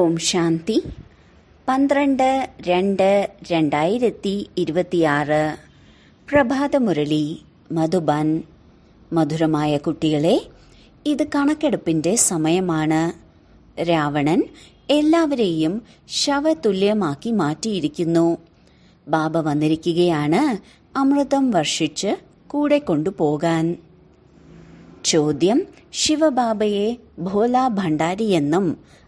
ഓം ശാന്തി. 12/2/2026 പ്രഭാതമുരളി മധുബൻ. മധുരമായ കുട്ടികളെ, ഇത് കണക്കെടുപ്പിന്റെ സമയമാണ്. രാവണൻ എല്ലാവരെയും ശവതുല്യമാക്കി മാറ്റിയിരിക്കുന്നു. ബാബ വന്നിരിക്കുകയാണ് അമൃതം വർഷിച്ച് കൂടെ കൊണ്ടുപോകാൻ. ചോദ്യം: ശിവബാബയെ ഭോല ഭണ്ഡാരിയെന്നും,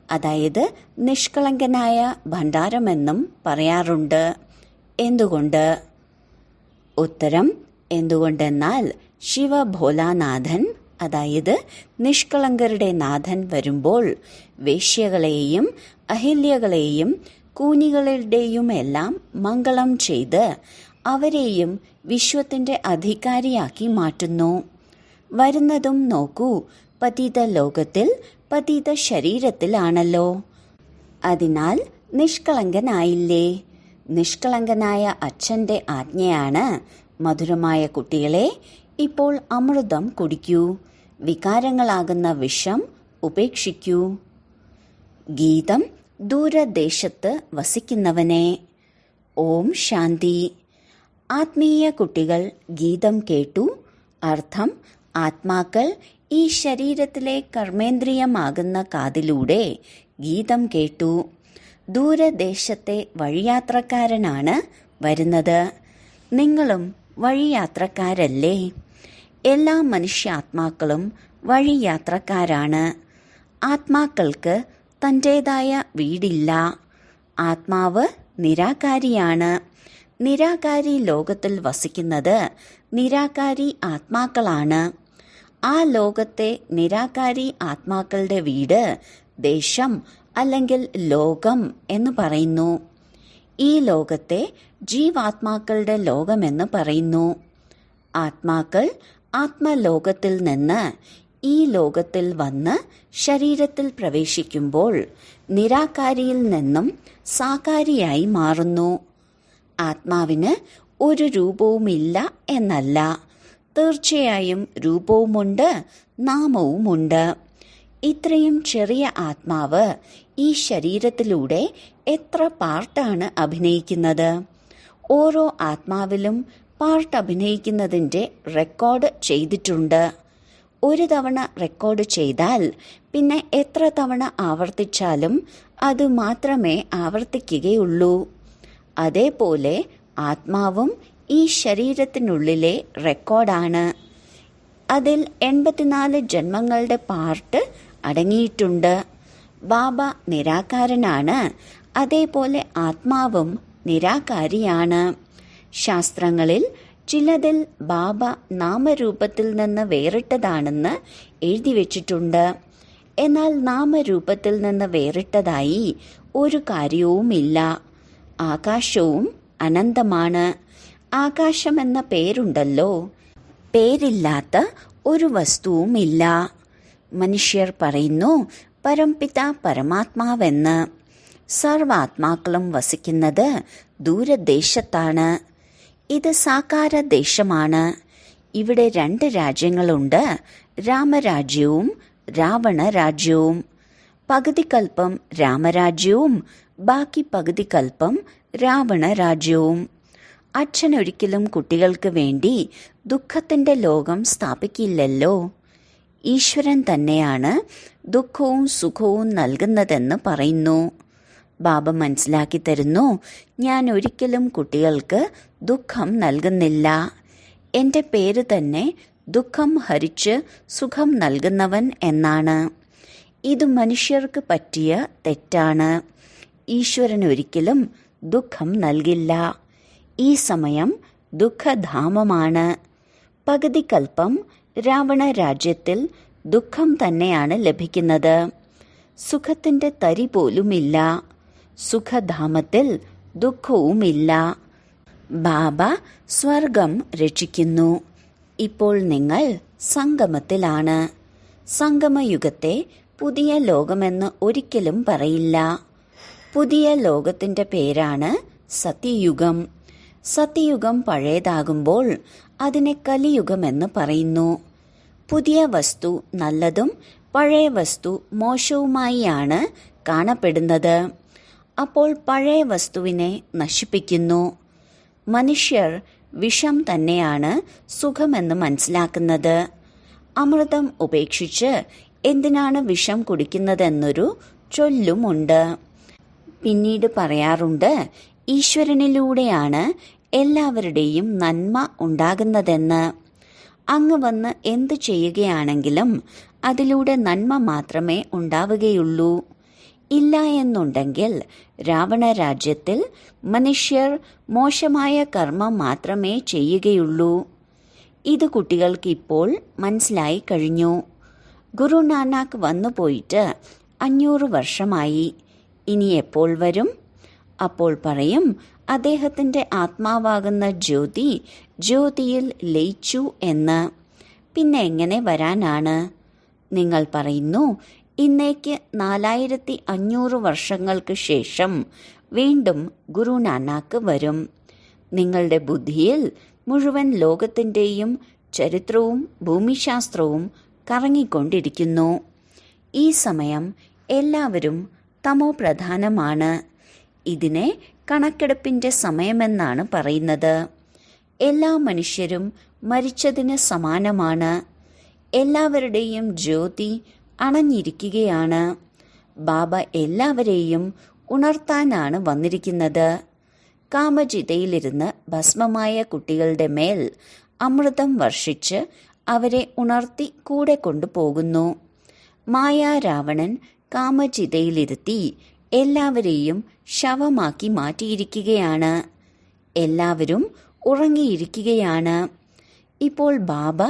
അതായത് നിഷ്കളങ്കനായ ഭണ്ഡാരമെന്നും പറയാറുണ്ട്. എന്തുകൊണ്ട്? ഉത്തരം: എന്തുകൊണ്ടെന്നാൽ ശിവഭോലാനാഥൻ, അതായത് നിഷ്കളങ്കരുടെ നാഥൻ വരുമ്പോൾ വേശ്യകളെയും അഹില്യകളെയും കൂനികളുടെയുമെല്ലാം മംഗളം ചെയ്ത് അവരെയും വിശ്വത്തിന്റെ അധികാരിയാക്കി മാറ്റുന്നു. വരുന്നതും നോക്കൂ, പതിത ലോകത്തിൽ പതിത ശരീരത്തിലാണല്ലോ. അതിനാൽ നിഷ്കളങ്കനായില്ലേ? നിഷ്കളങ്കനായ അച്ഛന്റെ ആജ്ഞയാണ്: മധുരമായ കുട്ടികളെ, ഇപ്പോൾ അമൃതം കുടിക്കൂ, വികാരങ്ങളാകുന്ന വിഷം ഉപേക്ഷിക്കൂ. ഗീതം: ദൂരദേശത്ത് വസിക്കുന്നവനെ. ഓം ശാന്തി. ആത്മീയ കുട്ടികൾ ഗീതം കേട്ടു. അർത്ഥം: ആത്മാക്കൾ ഈ ശരീരത്തിലെ കർമ്മേന്ദ്രിയമാകുന്ന കാതിലൂടെ ഗീതം കേട്ടു. ദൂരദേശത്തെ വഴിയാത്രക്കാരനാണ് വരുന്നത്. നിങ്ങളും വഴിയാത്രക്കാരല്ലേ? എല്ലാ മനുഷ്യാത്മാക്കളും വഴിയാത്രക്കാരാണ്. ആത്മാക്കൾക്ക് തൻ്റേതായ വീടില്ല. ആത്മാവ് നിരാകാരിയാണ്. നിരാകാരി ലോകത്തിൽ വസിക്കുന്നത് നിരാകാരി ആത്മാക്കളാണ്. ആ ലോകത്തെ നിരാകാരി ആത്മാക്കളുടെ വീട് ദേശം അല്ലെങ്കിൽ ലോകം എന്ന് പറയുന്നു. ഈ ലോകത്തെ ജീവാത്മാക്കളുടെ ലോകമെന്ന് പറയുന്നു. ആത്മാക്കൾ ആത്മലോകത്തിൽ നിന്ന് ഈ ലോകത്തിൽ വന്ന് ശരീരത്തിൽ പ്രവേശിക്കുമ്പോൾ നിരാകാരിയിൽ നിന്നും സാകാരിയായി മാറുന്നു. ആത്മാവിന് ഒരു രൂപവുമില്ല എന്നല്ല, തീർച്ചയായും രൂപവുമുണ്ട്, നാമവുമുണ്ട്. ഇത്രയും ചെറിയ ആത്മാവ് ഈ ശരീരത്തിലൂടെ എത്ര പാർട്ടാണ് അഭിനയിക്കുന്നത്? ഓരോ ആത്മാവിലും പാർട്ട് അഭിനയിക്കുന്നതിൻ്റെ റെക്കോർഡ് ചെയ്തിട്ടുണ്ട്. ഒരു തവണ റെക്കോർഡ് ചെയ്താൽ പിന്നെ എത്ര തവണ ആവർത്തിച്ചാലും അത് മാത്രമേ ആവർത്തിക്കുകയുള്ളൂ. അതേപോലെ ആത്മാവും ഈ ശരീരത്തിനുള്ളിലെ റെക്കോർഡാണ്. അതിൽ 84 ജന്മങ്ങളുടെ പാർട്ട് അടങ്ങിയിട്ടുണ്ട്. ബാബ നിരാകാരനാണ്, അതേപോലെ ആത്മാവും നിരാകാരിയാണ്. ശാസ്ത്രങ്ങളിൽ ചിലതിൽ ബാബ നാമരൂപത്തിൽ നിന്ന് വേറിട്ടതാണെന്ന് എഴുതി വച്ചിട്ടുണ്ട്. എന്നാൽ നാമരൂപത്തിൽ നിന്ന് വേറിട്ടതായി ഒരു കാര്യവുമില്ല. ആകാശവും അനന്തമാണ്. ആകാശം എന്ന പേരുണ്ടല്ലോ, പേരില്ലാത്ത ഒരു വസ്തുവുമില്ല. മനുഷ്യർ പറയുന്നു പരംപിത പരമാത്മാവെന്ന്. സർവാത്മാക്കളും വസിക്കുന്നത് ദൂരദേശത്താണ്. ഇത് സാകാര ദേശമാണ്. ഇവിടെ 2 രാജ്യങ്ങളുണ്ട്, രാമരാജ്യവും രാവണ രാജ്യവും. പകുതി കൽപ്പം രാമരാജ്യവും ബാക്കി പകുതി കൽപ്പം രാവണ രാജ്യവും. അച്ഛനൊരിക്കലും കുട്ടികൾക്ക് വേണ്ടി ദുഃഖത്തിന്റെ ലോകം സ്ഥാപിക്കില്ലല്ലോ. ഈശ്വരൻ തന്നെയാണ് ദുഃഖവും സുഖവും നൽകുന്നതെന്ന് പറയുന്നു. ബാബ മനസ്സിലാക്കി തരുന്നു, ഞാൻ ഒരിക്കലും കുട്ടികൾക്ക് ദുഃഖം നൽകുന്നില്ല. എൻ്റെ പേര് തന്നെ ദുഃഖം ഹരിച്ച് സുഖം നൽകുന്നവൻ എന്നാണ്. ഇത് മനുഷ്യർക്ക് പറ്റിയ തെറ്റാണ്. ഈശ്വരൻ ഒരിക്കലും ദുഃഖം നൽകില്ല. ഈ സമയം ദുഃഖധാമമാണ്. പകുതി കൽപ്പം രാവണ രാജ്യത്തിൽ ദുഃഖം തന്നെയാണ് ലഭിക്കുന്നത്. സുഖത്തിന്റെ തരി പോലുമില്ല. സുഖധാമത്തിൽ ദുഃഖവുമില്ല. ബാബ സ്വർഗം രക്ഷിക്കുന്നു. ഇപ്പോൾ നിങ്ങൾ സംഗമത്തിലാണ്. സംഗമയുഗത്തെ പുതിയ ലോകമെന്ന് ഒരിക്കലും പറയില്ല. പുതിയ ലോകത്തിന്റെ പേരാണ് സത്യയുഗം. സത്യയുഗം പഴയതാകുമ്പോൾ അതിനെ കലിയുഗമെന്ന് പറയുന്നു. പുതിയ വസ്തു നല്ലതും പഴയ വസ്തു മോശവുമായിയാണ് കാണപ്പെടുന്നത്. അപ്പോൾ പഴയ വസ്തുവിനെ നശിപ്പിക്കുന്നു. മനുഷ്യർ വിഷം തന്നെയാണ് സുഖമെന്ന് മനസ്സിലാക്കുന്നത്. അമൃതം ഉപേക്ഷിച്ച് എന്തിനാണ് വിഷം കുടിക്കുന്നതെന്നൊരു ചൊല്ലുമുണ്ട്. പിന്നീട് പറയാറുണ്ട്, ഈശ്വരനിലൂടെയാണ് എല്ലാവരുടെയും നന്മ ഉണ്ടാകുന്നതെന്ന്. അങ്ങ് വന്ന് എന്തു ചെയ്യുകയാണെങ്കിലും അതിലൂടെ നന്മ മാത്രമേ ഉണ്ടാവുകയുള്ളൂ. ഇല്ല എന്നുണ്ടെങ്കിൽ രാവണ രാജ്യത്തിൽ മനുഷ്യർ മോശമായ കർമ്മം മാത്രമേ ചെയ്യുകയുള്ളൂ. ഇത് കുട്ടികൾക്ക് ഇപ്പോൾ മനസ്സിലായി കഴിഞ്ഞു. ഗുരു നാനാക്ക് വന്നു പോയിട്ട് 500 വർഷമായി. ഇനി എപ്പോൾ വരും? അപ്പോൾ പറയും, അദ്ദേഹത്തിൻ്റെ ആത്മാവാകുന്ന ജ്യോതിയിൽ ലയിച്ചു എന്ന്. പിന്നെ എങ്ങനെ വരാനാണ്? നിങ്ങൾ പറയുന്നു, ഇന്നേക്ക് 4500 വർഷങ്ങൾക്ക് ശേഷം വീണ്ടും ഗുരു നാനാക്ക് വരും. നിങ്ങളുടെ ബുദ്ധിയിൽ മുഴുവൻ ലോകത്തിൻ്റെയും ചരിത്രവും ഭൂമിശാസ്ത്രവും കറങ്ങിക്കൊണ്ടിരിക്കുന്നു. ഈ സമയം എല്ലാവരും തമോ പ്രധാനമാണ്. ഇതിനെ കണക്കെടുപ്പിൻ്റെ സമയമെന്നാണ് പറയുന്നത്. എല്ലാ മനുഷ്യരും മരിച്ചതിന് സമാനമാണ്. എല്ലാവരുടെയും ജ്യോതി അണഞ്ഞിരിക്കുകയാണ്. ബാബ എല്ലാവരെയും ഉണർത്താനാണ് വന്നിരിക്കുന്നത്. കാമചിതയിലിരുന്ന് ഭസ്മമായ കുട്ടികളുടെ മേൽ അമൃതം വർഷിച്ച് അവരെ ഉണർത്തി കൂടെ കൊണ്ടുപോകുന്നു. മായാരാവണൻ കാമചിതയിലിരുത്തി എല്ലാവരെയും ശവമാക്കി മാറ്റിയിരിക്കുകയാണ്. എല്ലാവരും ഉറങ്ങിയിരിക്കുകയാണ്. ഇപ്പോൾ ബാബ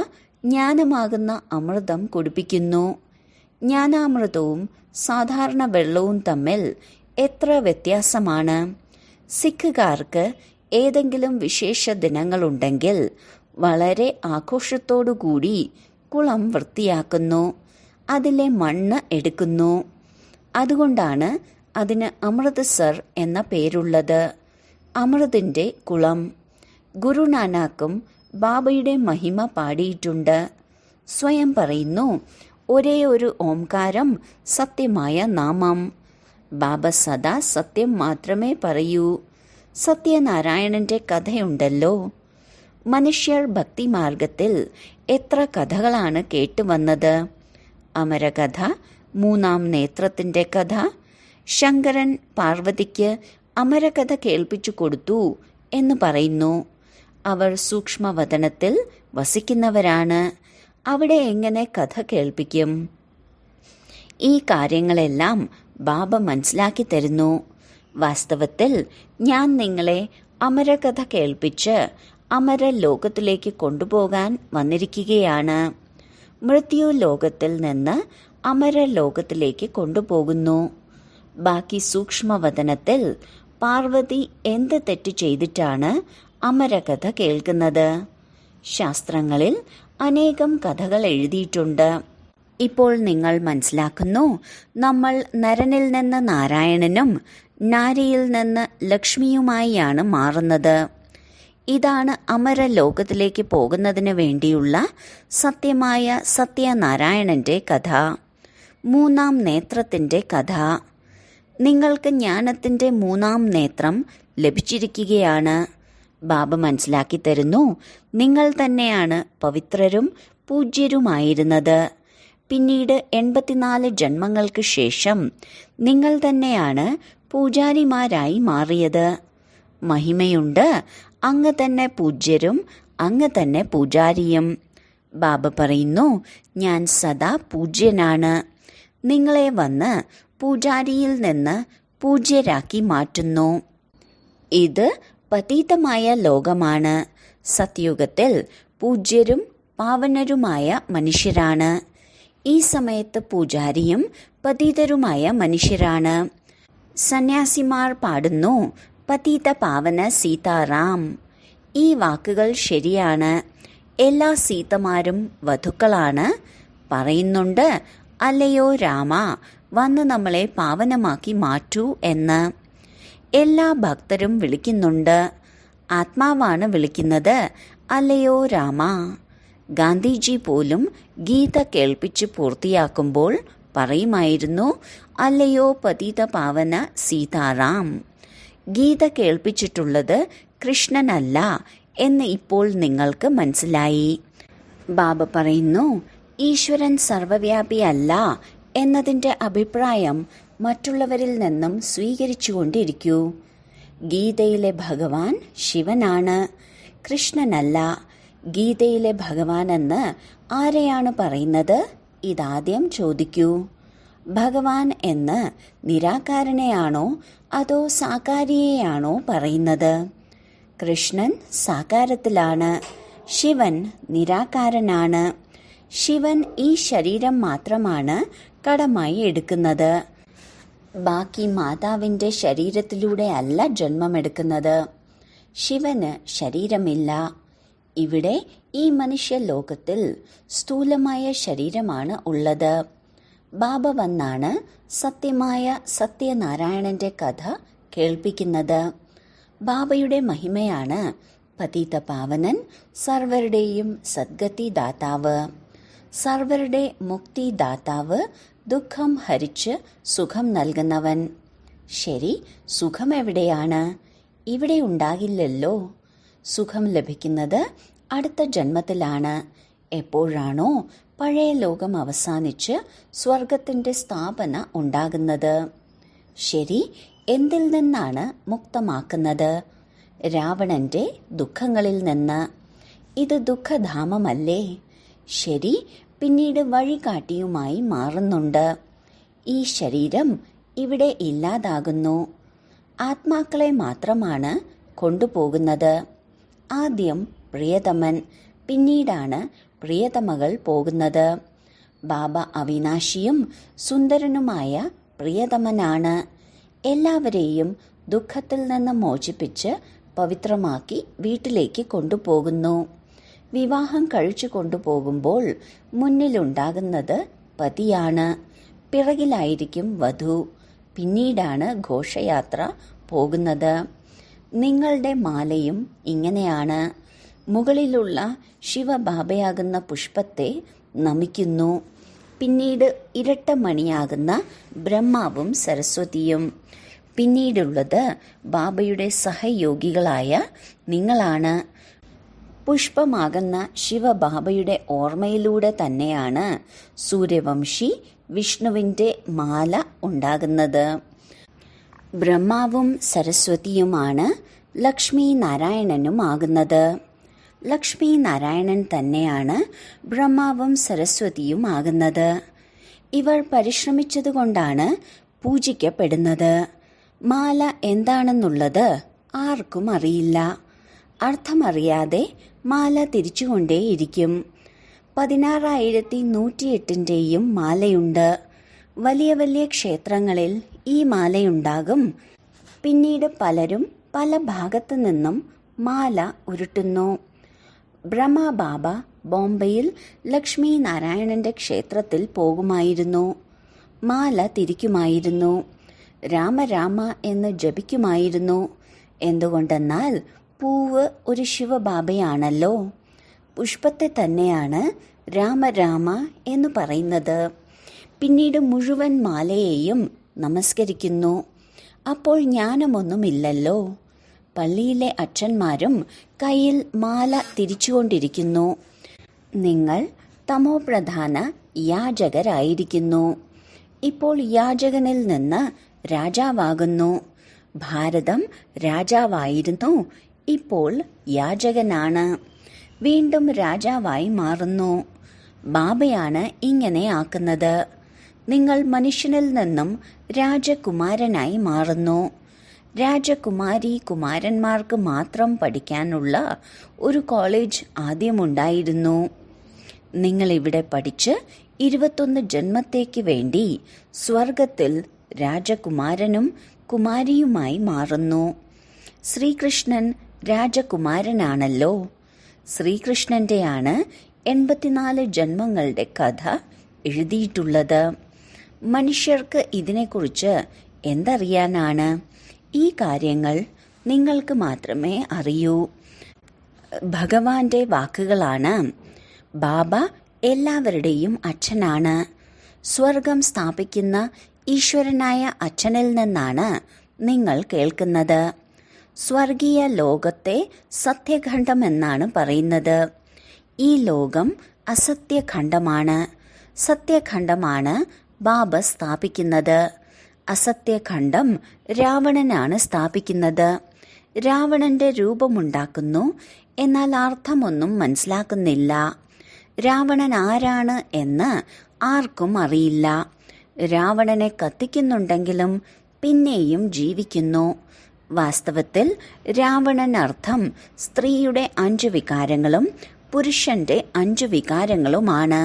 ജ്ഞാനമാകുന്ന അമൃതം കുടിപ്പിക്കുന്നു. ജ്ഞാനാമൃതവും സാധാരണ വെള്ളവും തമ്മിൽ എത്ര വ്യത്യാസമാണ്! സിഖുകാർക്ക് ഏതെങ്കിലും വിശേഷ ദിനങ്ങളുണ്ടെങ്കിൽ വളരെ ആഘോഷത്തോടുകൂടി കുളം വൃത്തിയാക്കുന്നു. അതിലെ മണ്ണ് എടുക്കുന്നു. അതുകൊണ്ടാണ് അതിന് അമൃത്സർ എന്ന പേരുള്ളത്. അമൃതിൻ്റെ കുളം. ഗുരുനാനാക്കും ബാബയുടെ മഹിമ പാടിയിട്ടുണ്ട്. സ്വയം പറയുന്നു, ഒരേ ഒരു ഓംകാരം സത്യമായ നാമം. ബാബ സദാ സത്യം മാത്രമേ പറയൂ. സത്യനാരായണന്റെ കഥയുണ്ടല്ലോ. മനുഷ്യർ ഭക്തിമാർഗത്തിൽ എത്ര കഥകളാണ് കേട്ടുവന്നത്. അമരകഥ, 3-ാം നേത്രത്തിന്റെ കഥ. ശങ്കരൻ പാർവതിക്ക് അമരകഥ കേൾപ്പിച്ചു കൊടുത്തു എന്ന് പറയുന്നു. അവർ സൂക്ഷ്മവതനത്തിൽ വസിക്കുന്നവരാണ്. അവിടെ എങ്ങനെ കഥ കേൾപ്പിക്കും? ഈ കാര്യങ്ങളെല്ലാം ബാബ മനസ്സിലാക്കി തരുന്നു. വാസ്തവത്തിൽ ഞാൻ നിങ്ങളെ അമരകഥ കേൾപ്പിച്ച് അമര ലോകത്തിലേക്ക് കൊണ്ടുപോകാൻ വന്നിരിക്കുകയാണ്. മൃത്യു ലോകത്തിൽ നിന്ന് അമര ലോകത്തിലേക്ക് കൊണ്ടുപോകുന്നു. ബാക്കി സൂക്ഷ്മവതനത്തിൽ പാർവതി എന്ത് തെറ്റ് ചെയ്തിട്ടാണ് അമരകഥ കേൾക്കുന്നത്? ശാസ്ത്രങ്ങളിൽ അനേകം കഥകൾ എഴുതിയിട്ടുണ്ട്. ഇപ്പോൾ നിങ്ങൾ മനസ്സിലാക്കുന്നു, നമ്മൾ നരനിൽ നിന്ന് നാരായണനും നാരിയിൽ നിന്ന് ലക്ഷ്മിയുമായാണ് മാറുന്നത്. ഇതാണ് അമര ലോകത്തിലേക്ക് പോകുന്നതിന് വേണ്ടിയുള്ള സത്യമായ സത്യനാരായണന്റെ കഥ, 3-ാം നേത്രത്തിന്റെ കഥ. നിങ്ങൾക്ക് ജ്ഞാനത്തിന്റെ 3-ാം നേത്രം ലഭിച്ചിരിക്കുകയാണ്. ബാബ മനസ്സിലാക്കി തരുന്നു, നിങ്ങൾ തന്നെയാണ് പവിത്രരും പൂജ്യരുമായിരുന്നത്. പിന്നീട് 84 ജന്മങ്ങൾക്ക് ശേഷം നിങ്ങൾ തന്നെയാണ് പൂജാരിമാരായി മാറിയത്. മഹിമയുണ്ട്. അങ്ങ് തന്നെ പൂജ്യരും അങ്ങ് തന്നെ പൂജാരിയും. ബാബ പറയുന്നു, ഞാൻ സദാ പൂജ്യനാണ്. നിങ്ങളെ വന്ന് പൂജാരിയിൽ നിന്ന് പൂജ്യരാക്കി മാറ്റുന്നു. ഇത് പതീതമായ ലോകമാണ്. സത്യുഗത്തിൽ പൂജ്യരും പാവനരുമായ മനുഷ്യരാണ്. ഈ സമയത്ത് പൂജാരിയും പതീതരുമായ മനുഷ്യരാണ്. സന്യാസിമാർ പാടുന്നു, പതീത പാവന സീതാറാം. ഈ വാക്കുകൾ ശരിയാണ്. എല്ലാ സീതമാരും വധുക്കളാണ്. പറയുന്നുണ്ട്, അല്ലയോ രാമ, വന്ന് നമ്മളെ പാവനമാക്കി മാറ്റൂ എന്ന്. എല്ലാ ഭക്തരും വിളിക്കുന്നുണ്ട്. ആത്മാവാണ് വിളിക്കുന്നത്, അല്ലയോ രാമ. ഗാന്ധിജി പോലും ഗീത കേൾപ്പിച്ച് പൂർത്തിയാക്കുമ്പോൾ പറയുമായിരുന്നു, അല്ലയോ പതിത പാവന സീതാറാം, ഗീത കേൾപ്പിച്ചിട്ടുള്ളത് കൃഷ്ണനല്ല എന്ന് ഇപ്പോൾ നിങ്ങൾക്ക് മനസ്സിലായി. ബാബ പറയുന്നു, ഈശ്വരൻ സർവവ്യാപിയല്ല എന്നതിൻ്റെ അഭിപ്രായം മറ്റുള്ളവരിൽ നിന്നും സ്വീകരിച്ചുകൊണ്ടിരിക്കൂ. ഗീതയിലെ ഭഗവാൻ ശിവനാണ്, കൃഷ്ണനല്ല. ഗീതയിലെ ഭഗവാൻ എന്ന് ആരെയാണ് പറയുന്നത്? ഇതാദ്യം ചോദിക്കൂ. ഭഗവാൻ എന്ന് നിരാകാരനെയാണോ അതോ സാകാരിയെയാണോ പറയുന്നത്? കൃഷ്ണൻ സാകാരത്തിലാണ്, ശിവൻ നിരാകാരനാണ്. ശിവൻ ഈ ശരീരം മാത്രമാണ് കടമായി എടുക്കുന്നത്. ബാക്കി മാതാവിൻ്റെ ശരീരത്തിലൂടെ അല്ല ജന്മമെടുക്കുന്നത്. ശിവന് ശരീരമില്ല. ഇവിടെ ഈ മനുഷ്യ ലോകത്തിൽ സ്ഥൂലമായ ശരീരമാണ് ഉള്ളത്. ബാബ വന്നാണ് സത്യമായ സത്യനാരായണന്റെ കഥ കേൾപ്പിക്കുന്നത്. ബാബയുടെ മഹിമയാണ് പതിത പാവനൻ, സർവരുടെയും സദ്ഗതി ദാതാവ്, സർവരുടെ മുക്തി ദാതാവ്, ദുഃഖം ഹരിച്ച് സുഖം നൽകുന്നവൻ. ശരി, സുഖം എവിടെയാണ്? ഇവിടെ ഉണ്ടാകില്ലല്ലോ. സുഖം ലഭിക്കുന്നത് അടുത്ത ജന്മത്തിലാണ്. എപ്പോഴാണോ പഴയ ലോകം അവസാനിച്ച് സ്വർഗത്തിന്റെ സ്ഥാപന ഉണ്ടാകുന്നത്. ശരി, എന്തിൽ നിന്നാണ് മുക്തമാക്കുന്നത്? രാവണന്റെ ദുഃഖങ്ങളിൽ നിന്ന്. ഇത് ദുഃഖധാമമല്ലേ? ശരി, പിന്നീട് വഴികാട്ടിയുമായി മാറുന്നുണ്ട്. ഈ ശരീരം ഇവിടെ ഇല്ലാതാകുന്നു. ആത്മാക്കളെ മാത്രമാണ് കൊണ്ടുപോകുന്നത്. ആദ്യം പ്രിയതമൻ, പിന്നീടാണ് പ്രിയതമകൾ പോകുന്നത്. ബാബ അവിനാശിയും സുന്ദരനുമായ പ്രിയതമനാണ്. എല്ലാവരെയും ദുഃഖത്തിൽ നിന്ന് മോചിപ്പിച്ച് പവിത്രമാക്കി വീട്ടിലേക്ക് കൊണ്ടുപോകുന്നു. വിവാഹം കഴിച്ചു കൊണ്ടുപോകുമ്പോൾ മുന്നിലുണ്ടാകുന്നത് പതിയാണ്, പിറകിലായിരിക്കും വധു, പിന്നീടാണ് ഘോഷയാത്ര പോകുന്നത്. നിങ്ങളുടെ മാലയും ഇങ്ങനെയാണ്. മുകളിലുള്ള ശിവബാബയാകുന്ന പുഷ്പത്തെ നമിക്കുന്നു. പിന്നീട് ഇരട്ട മണിയാകുന്ന ബ്രഹ്മാവും സരസ്വതിയും. പിന്നീടുള്ളത് ബാബയുടെ സഹയോഗികളായ നിങ്ങളാണ്. പുഷ്പമാകുന്ന ശിവബാബയുടെ ഓർമ്മയിലൂടെ തന്നെയാണ് സൂര്യവംശി വിഷ്ണുവിൻ്റെ മാല ഉണ്ടാകുന്നത്. ബ്രഹ്മാവും സരസ്വതിയുമാണ് ലക്ഷ്മി നാരായണനുമാകുന്നത്. ലക്ഷ്മി നാരായണൻ തന്നെയാണ് ബ്രഹ്മാവും സരസ്വതിയും ആകുന്നത്. ഇവർ പരിശ്രമിച്ചതുകൊണ്ടാണ് പൂജിക്കപ്പെടുന്നത്. മാല എന്താണെന്നുള്ളത് ആർക്കും അറിയില്ല. അർത്ഥമറിയാതെ മാല തിരിച്ചുകൊണ്ടേയിരിക്കും. 16,108ൻ്റെയും മാലയുണ്ട്. വലിയ വലിയ ക്ഷേത്രങ്ങളിൽ ഈ മാലയുണ്ടാകും. പിന്നീട് പലരും പല ഭാഗത്തു നിന്നും മാല ഉരുട്ടുന്നു. ബ്രഹ്മബാബ ബോംബെയിൽ ലക്ഷ്മി നാരായണന്റെ ക്ഷേത്രത്തിൽ പോകുമായിരുന്നു. മാല തിരിക്കുമായിരുന്നു. രാമരാമ എന്ന് ജപിക്കുമായിരുന്നു. എന്തുകൊണ്ടെന്നാൽ പൂവ് ഒരു ശിവബാബയാണല്ലോ. പുഷ്പത്തെ തന്നെയാണ് രാമരാമ എന്ന് പറയുന്നത്. പിന്നീട് മുഴുവൻ മാലയെയും നമസ്കരിക്കുന്നു. അപ്പോൾ ജ്ഞാനമൊന്നുമില്ലല്ലോ. പള്ളിയിലെ അച്ഛന്മാരും കയ്യിൽ മാല തിരിച്ചുകൊണ്ടിരിക്കുന്നു. നിങ്ങൾ തമോപ്രധാന യാചകരായിരിക്കുന്നു. ഇപ്പോൾ യാചകനിൽ നിന്ന് രാജാവാകുന്നു. ഭാരതം രാജാവായിരുന്നു, ഇപ്പോൾ യാചകനാണ്. വീണ്ടും രാജാവായി മാറുന്നു. ബാബയാണ് ഇങ്ങനെ ആക്കുന്നത്. നിങ്ങൾ മനുഷ്യനിൽ നിന്നും രാജകുമാരനായി മാറുന്നു. രാജകുമാരി കുമാരന്മാർക്ക് മാത്രം പഠിക്കാനുള്ള ഒരു കോളേജ് ആദ്യമുണ്ടായിരുന്നു. നിങ്ങളിവിടെ പഠിച്ച് 21 ജന്മത്തേക്ക് വേണ്ടി സ്വർഗത്തിൽ രാജകുമാരനും കുമാരിയുമായി മാറുന്നു. ശ്രീകൃഷ്ണൻ രാജകുമാരനാണല്ലോ. ശ്രീകൃഷ്ണന്റെയാണ് 84 ജന്മങ്ങളുടെ കഥ എഴുതിയിട്ടുള്ളത്. മനുഷ്യർക്ക് ഇതിനെക്കുറിച്ച് എന്തറിയാനാണ്? ഈ കാര്യങ്ങൾ നിങ്ങൾക്ക് മാത്രമേ അറിയൂ. ഭഗവാന്റെ വാക്കുകളാണ്. ബാബ എല്ലാവരുടെയും അച്ഛനാണ്. സ്വർഗം സ്ഥാപിക്കുന്ന ഈശ്വരനായ അച്ഛനിൽ നിന്നാണ് നിങ്ങൾ കേൾക്കുന്നത്. സ്വർഗീയ ലോകത്തെ സത്യഖണ്ഡമെന്നാണ് പറയുന്നത്. ഈ ലോകം അസത്യഖണ്ഡമാണ്. സത്യഖണ്ഡമാണ് ബാബ സ്ഥാപിക്കുന്നത്. അസത്യഖണ്ഡം രാവണനാണ് സ്ഥാപിക്കുന്നത്. രാവണന്റെ രൂപമുണ്ടാക്കുന്നു, എന്നാൽ അർത്ഥമൊന്നും മനസ്സിലാക്കുന്നില്ല. രാവണൻ ആരാണ് എന്ന് ആർക്കും അറിയില്ല. രാവണനെ കത്തിക്കുന്നുണ്ടെങ്കിലും പിന്നെയും ജീവിക്കുന്നു. വാസ്തവത്തിൽ രാവണൻ അർത്ഥം സ്ത്രീയുടെ 5 വികാരങ്ങളും പുരുഷന്റെ 5 വികാരങ്ങളുമാണ്.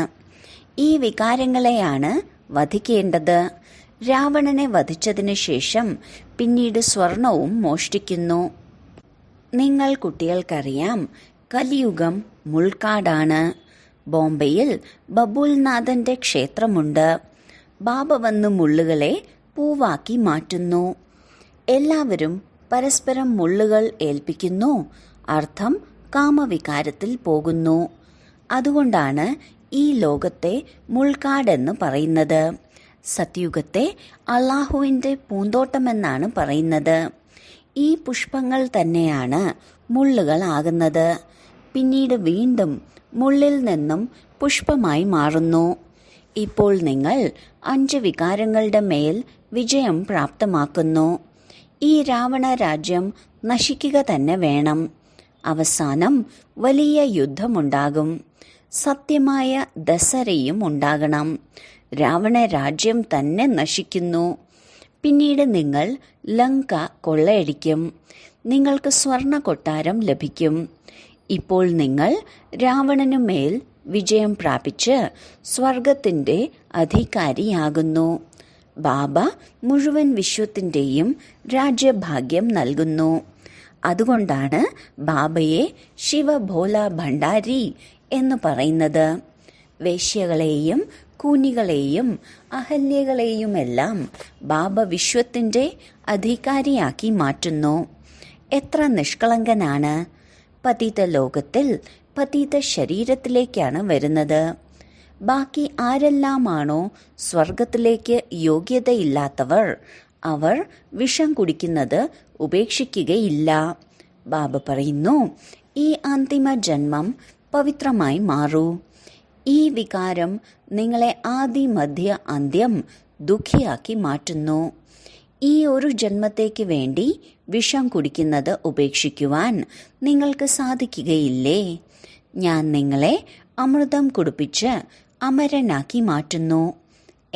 ഈ വികാരങ്ങളെയാണ് വധിക്കേണ്ടത്. രാവണനെ വധിച്ചതിനു ശേഷം പിന്നീട് സ്വർണവും മോഷ്ടിക്കുന്നു. നിങ്ങൾ കുട്ടികൾക്കറിയാം, കലിയുഗം മുൾക്കാടാണ്. ബോംബെയിൽ ബബുൽനാഥന്റെ ക്ഷേത്രമുണ്ട്. ബാബ വന്ന് മുള്ളുകളെ പൂവാക്കി മാറ്റുന്നു. എല്ലാവരും പരസ്പരം മുള്ളുകൾ ഏൽപ്പിക്കുന്നു. അർത്ഥം കാമവികാരത്തിൽ പോകുന്നു. അതുകൊണ്ടാണ് ഈ ലോകത്തെ മുൾക്കാടെന്ന് പറയുന്നത്. സത്യുഗത്തെ അള്ളാഹുവിൻ്റെ പൂന്തോട്ടമെന്നാണ് പറയുന്നത്. ഈ പുഷ്പങ്ങൾ തന്നെയാണ് മുള്ളുകളാകുന്നത്. പിന്നീട് വീണ്ടും മുള്ളിൽ നിന്നും പുഷ്പമായി മാറുന്നു. ഇപ്പോൾ നിങ്ങൾ 5 വികാരങ്ങളുടെ മേൽ വിജയം പ്രാപ്തമാക്കുന്നു. ഈ രാവണ രാജ്യം നശിക്കുക തന്നെ വേണം. അവസാനം വലിയ യുദ്ധമുണ്ടാകും. സത്യമായ ദസരയും ഉണ്ടാകണം. രാവണ രാജ്യം തന്നെ നശിക്കുന്നു. പിന്നീട് നിങ്ങൾ ലങ്ക കൊള്ളയടിക്കും. നിങ്ങൾക്ക് സ്വർണ കൊട്ടാരം ലഭിക്കും. ഇപ്പോൾ നിങ്ങൾ രാവണനുമേൽ വിജയം പ്രാപിച്ച് സ്വർഗത്തിൻ്റെ അധികാരിയാകുന്നു. ബാബ മുഴുവൻ വിശ്വത്തിൻ്റെയും രാജ്യഭാഗ്യം നൽകുന്നു. അതുകൊണ്ടാണ് ബാബയെ ശിവഭോല ഭണ്ഡാരി എന്ന് പറയുന്നത്. വേശ്യകളെയും കൂനികളെയും അഹല്യകളെയുമെല്ലാം ബാബ വിശ്വത്തിൻ്റെ അധികാരിയാക്കി മാറ്റുന്നു. എത്ര നിഷ്കളങ്കനാണ്! പതിത ലോകത്തിൽ പതിത ശരീരത്തിലേക്കാണ് വരുന്നത്. ബാക്കി ആരെല്ലാമാണോ സ്വർഗത്തിലേക്ക് യോഗ്യതയില്ലാത്തവർ, അവർ വിഷം കുടിക്കുന്നത് ഉപേക്ഷിക്കുകയില്ല. ബാബ പറയുന്നു, ഈ അന്തിമ ജന്മം പവിത്രമായി മാറൂ. ഈ വികാരം നിങ്ങളെ ആദി മധ്യ അന്ത്യം ദുഃഖിയാക്കി മാറ്റുന്നു. ഈ ഒരു ജന്മത്തേക്ക് വേണ്ടി വിഷം കുടിക്കുന്നത് ഉപേക്ഷിക്കുവാൻ നിങ്ങൾക്ക് സാധിക്കുകയില്ലേ? ഞാൻ നിങ്ങളെ അമൃതം കുടിപ്പിച്ച് അമരനാക്കി മാറ്റുന്നു.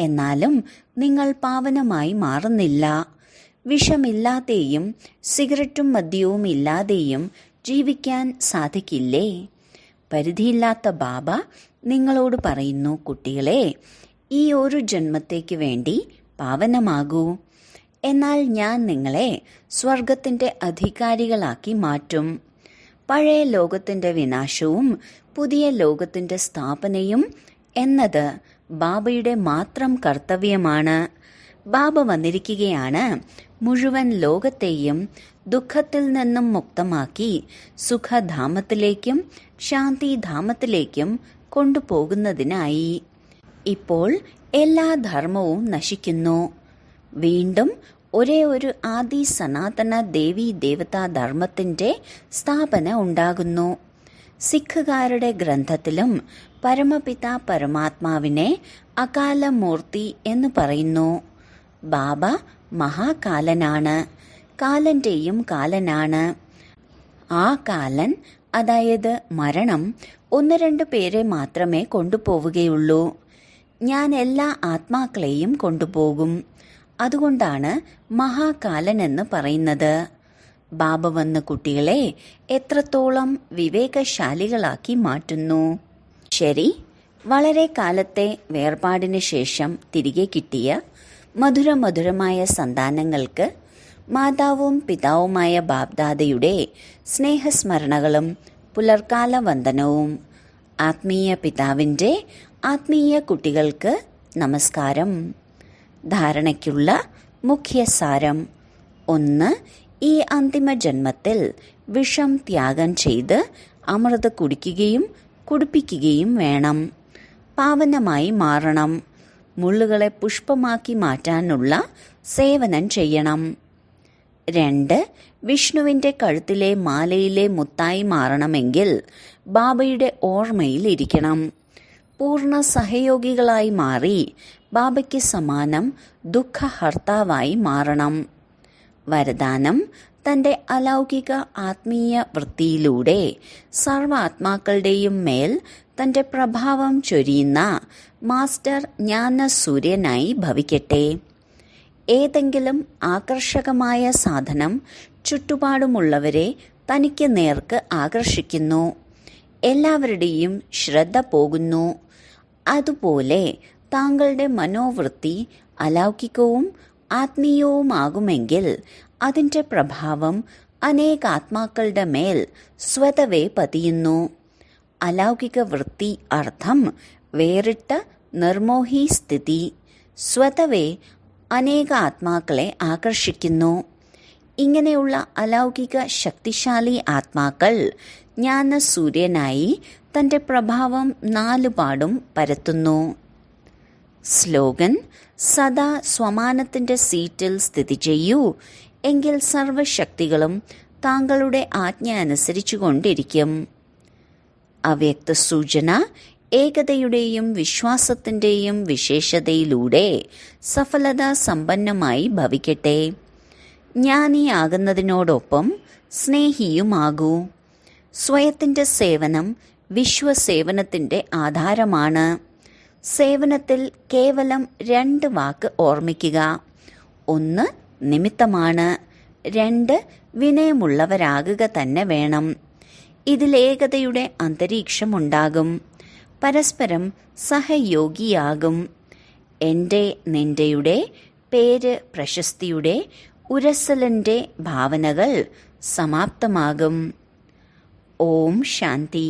എന്നാലും നിങ്ങൾ പാവനമായി മാറുന്നില്ല. വിഷമില്ലാതെയും സിഗരറ്റും മദ്യവും ഇല്ലാതെയും ജീവിക്കാൻ സാധിക്കില്ലേ? പരിധിയില്ലാത്ത ബാബ നിങ്ങളോട് പറയുന്നു, കുട്ടികളെ, ഈ ഒരു ജന്മത്തേക്ക് വേണ്ടി പാവനമാകൂ. എന്നാൽ ഞാൻ നിങ്ങളെ സ്വർഗത്തിൻ്റെ അധികാരികളാക്കി മാറ്റും. പഴയ ലോകത്തിൻ്റെ വിനാശവും പുതിയ ലോകത്തിൻ്റെ സ്ഥാപനയും എന്നത് ബാബയുടെ മാത്രം കർത്തവ്യമാണ്. ബാബ വന്നിരിക്കുകയാണ് മുഴുവൻ ലോകത്തെയും ദുഃഖത്തിൽ നിന്നും മുക്തമാക്കി സുഖധാമത്തിലേക്കും ശാന്തിധാമത്തിലേക്കും കൊണ്ടുപോകുന്നതിനായി. ഇപ്പോൾ എല്ലാ ധർമ്മവും നശിക്കുന്നു. വീണ്ടും ഒരേ ഒരു ആദി സനാതന ദേവീ ദേവതാ ധർമ്മത്തിൻ്റെ സ്ഥാപന ഉണ്ടാകുന്നു. സിഖുകാരുടെ ഗ്രന്ഥത്തിലും പരമപിത പരമാത്മാവിനെ അകാലമൂർത്തി എന്ന് പറയുന്നു. ബാബ മഹാകാലനാണ്, കാലന്റെയും കാലനാണ്. ആ കാലൻ, അതായത് മരണം, 1-2 പേരെ മാത്രമേ കൊണ്ടുപോവുകയുള്ളൂ. ഞാൻ എല്ലാ ആത്മാക്കളെയും കൊണ്ടുപോകും. അതുകൊണ്ടാണ് മഹാകാലൻ എന്ന് പറയുന്നത്. ബാബ വന്ന് കുട്ടികളെ എത്രത്തോളം വിവേകശാലികളാക്കി മാറ്റുന്നു. ശരി, വളരെ കാലത്തെ വേർപാടിന് ശേഷം തിരികെ കിട്ടിയ മധുരമധുരമായ സന്താനങ്ങൾക്ക് മാതാവും പിതാവുമായ ബാബ്ദാദയുടെ സ്നേഹസ്മരണകളും പുലർക്കാല വന്ദനവും. ആത്മീയ പിതാവിൻ്റെ ആത്മീയ കുട്ടികൾക്ക് നമസ്കാരം. ധാരണയ്ക്കുള്ള മുഖ്യസാരം: 1. ഈ അന്തിമ ജന്മത്തിൽ വിഷം ത്യാഗം ചെയ്ത് അമൃത കുടിക്കുകയും കുടിപ്പിക്കുകയും വേണം. പാവനമായി മാറണം. മുള്ളുകളെ പുഷ്പമാക്കി മാറ്റാനുള്ള സേവനം ചെയ്യണം. 2. വിഷ്ണുവിന്റെ കഴുത്തിലെ മാലയിലെ മുത്തായി മാറണമെങ്കിൽ ബാബയുടെ ഓർമ്മയിൽ ഇരിക്കണം. പൂർണ്ണ സഹയോഗികളായി മാറി ബാബയ്ക്ക് സമാനം ദുഃഖഹർത്താവായി മാറണം. വരദാനം: തന്റെ അലൗകിക ആത്മീയ വൃത്തിയിലൂടെ സർവാത്മാക്കളുടെയും മേൽ തന്റെ പ്രഭാവം ചൊരിയുന്ന മാസ്റ്റർ ജ്ഞാനസൂര്യനായി ഭവിക്കട്ടെ. ഏതെങ്കിലും ആകർഷകമായ സാധനം ചുറ്റുപാടുമുള്ളവരെ തനിക്ക് നേർക്ക് ആകർഷിക്കുന്നു. എല്ലാവരുടെയും ശ്രദ്ധ പോകുന്നു. അതുപോലെ താങ്കളുടെ മനോവൃത്തി അലൗകികവും ആത്മീയവുമാകുമെങ്കിൽ അതിന്റെ പ്രഭാവം അനേകാത്മാക്കളുടെ മേൽ സ്വതവേ പതിയുന്നു. അലൗകിക വൃത്തി അർത്ഥം വേറിട്ട നിർമോഹി സ്ഥിതി സ്വതവേ അനേക ആത്മാക്കളെ ആകർഷിക്കുന്നു. ഇങ്ങനെയുള്ള അലൗകിക ശക്തിശാലി ആത്മാക്കൾ ജ്ഞാനസൂര്യനായി തന്റെ പ്രഭാവം 4 പാടും പരത്തുന്നു. സ്ലോഗൻ: സദാ സ്വമാനത്തിന്റെ സീറ്റിൽ സ്ഥിതി ചെയ്യൂ, എങ്കിൽ സർവശക്തികളും താങ്കളുടെ ആജ്ഞ അനുസരിച്ചുകൊണ്ടിരിക്കും. അവ്യക്ത സൂചന: ഏകതയുടെയും വിശ്വാസത്തിന്റെയും വിശേഷതയിലൂടെ സഫലത സമ്പന്നമായി ഭവിക്കട്ടെ. ജ്ഞാനിയാകുന്നതിനോടൊപ്പം സ്നേഹിയുമാകൂ. സ്വയത്തിന്റെ സേവനം വിശ്വസേവനത്തിന്റെ ആധാരമാണ്. സേവനത്തിൽ കേവലം 2 വാക്ക് ഓർമ്മിക്കുക. 1 നിമിത്തമാണ്, 2 വിനയമുള്ളവരാകുക തന്നെ വേണം. ഇതിലേകതയുടെ അന്തരീക്ഷമുണ്ടാകും. പരസ്പരം സഹയോഗിയാകും. എൻ്റെ നിന്റെയുടെ പേര് പ്രശസ്തിയുടെ ഉരസലിന്റെ ഭാവനകൾ സമാപ്തമാകും. ഓം ശാന്തി.